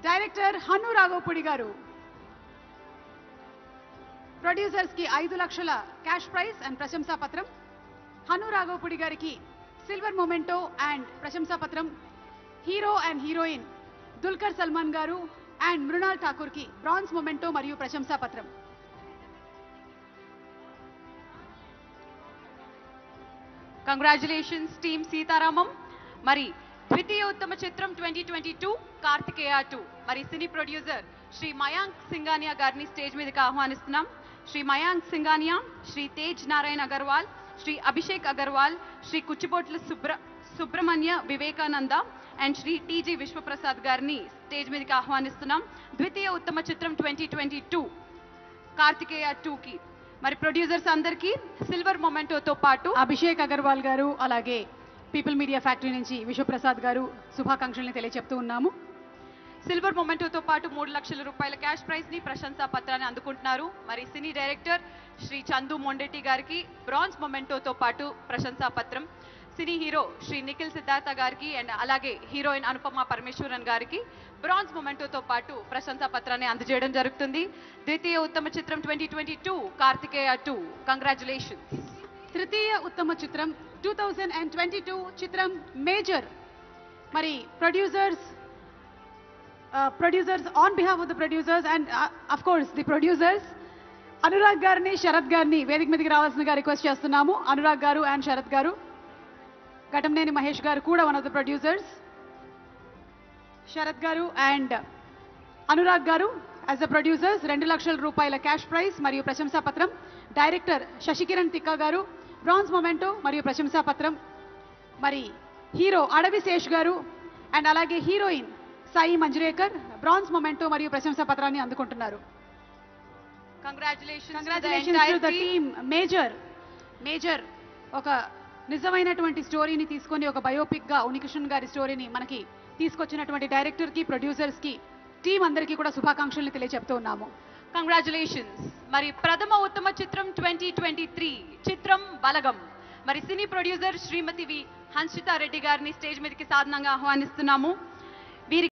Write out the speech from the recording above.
Director హన్ను రాఘవపూడి గారు. Producers కి 5 లక్షల క్యాష్ ప్రైజ్ అండ్ ప్రశంసా పత్రం. హన్ను రాఘవపూడి గారికి సిల్వర్ మొమెంటో అండ్ ప్రశంసా పత్రం. Hero and heroine Dulquer Salman గారు అండ్ మృణాల్ ఠాకూర్ కి బ్రాంజ్ మొమెంటో మరియు ప్రశంసా పత్రం. Congratulations team Sitaramam. మరి ద్వితీయ ఉత్తమ చిత్రం 2022 కార్తికేయ 2 మరి సినీ ప్రొడ్యూసర్ శ్రీ మయాంక్ సింగానియా గారిని స్టేజ్ మీదకి ఆహ్వానిస్తున్నాం. శ్రీ మయాంక్ సింగానియా, శ్రీ తేజ్ నారాయణ అగర్వాల్, శ్రీ అభిషేక్ అగర్వాల్, శ్రీ కుచ్చిబొట్ల సుబ్రహ్మణ్య వివేకానంద అండ్ శ్రీ టీజీ విశ్వప్రసాద్ గారిని స్టేజ్ మీదకి ఆహ్వానిస్తున్నాం. ద్వితీయ ఉత్తమ చిత్రం 2022 కార్తికేయ 2కి మరి ప్రొడ్యూసర్స్ అందరికీ సిల్వర్ మొమెంటోతో పాటు అభిషేక్ అగర్వాల్ గారు అలాగే పీపుల్ మీడియా ఫ్యాక్టరీ నుంచి విశ్వప్రసాద్ గారు శుభాకాంక్షల్ని తెలియజెప్తూ ఉన్నాము. సిల్వర్ మొమెంటోతో పాటు 3 లక్షల రూపాయల క్యాష్ ప్రైజ్ ని ప్రశంసా పత్రాన్ని అందుకుంటున్నారు. మరి సినీ డైరెక్టర్ శ్రీ చందు మొండెట్టి గారికి బ్రాంజ్ మొమెంటోతో పాటు ప్రశంసా పత్రం. సినీ హీరో శ్రీ నిఖిల్ సిద్ధార్థ గారికి అండ్ అలాగే హీరోయిన్ అనుపమ పరమేశ్వరన్ గారికి బ్రాంజ్ మొమెంటోతో పాటు ప్రశంసా పత్రాన్ని అందజేయడం జరుగుతుంది. ద్వితీయ ఉత్తమ చిత్రం 2022 కార్తికేయ 2 కంగ్రాచులేషన్స్. తృతీయ ఉత్తమ చిత్రం 2022 చిత్రం మేజర్. మరి producers on behalf of the producers and of course the producers Anurag గారిని శరత్ గారిని వేదిక మీదకి రావాల్సిందిగా రిక్వెస్ట్ చేస్తున్నాము. అనురాగ్ గారు అండ్ శరత్ గారు. ఘటంనేని మహేష్ గారు కూడా one of the producers. Sarath గారు అండ్ అనురాగ్ గారు యాజ్ ద ప్రొడ్యూసర్స్ 2 లక్షల రూపాయల క్యాష్ ప్రైజ్ మరియు ప్రశంసా పత్రం. డైరెక్టర్ శశికిరణ్ తిక్కా గారు బ్రాంజ్ మొమెంటో మరియు ప్రశంసా పత్రం. మరి హీరో అడవి శేష్ గారు అండ్ అలాగే heroine Sai Manjrekar bronze memento మరియు ప్రశంసా పత్రాన్ని అందుకుంటున్నారు. Congratulations to the team Major. ఒక నిజమైనటువంటి స్టోరీని తీసుకొని ఒక బయోపిక్ గా ఉనికిషన్ గారి స్టోరీని మనకి తీసుకొచ్చినటువంటి డైరెక్టర్ కి ప్రొడ్యూసర్స్ కి టీం అందరికీ కూడా శుభాకాంక్షల్ని తెలియజెప్తూ ఉన్నాము. కంగ్రాచులేషన్స్. మరి ప్రథమ ఉత్తమ చిత్రం 2023 చిత్రం బలగం. మరి సినీ ప్రొడ్యూసర్ శ్రీమతి వి హన్షితా రెడ్డి గారిని స్టేజ్ మీదకి సాధనంగా ఆహ్వానిస్తున్నాము.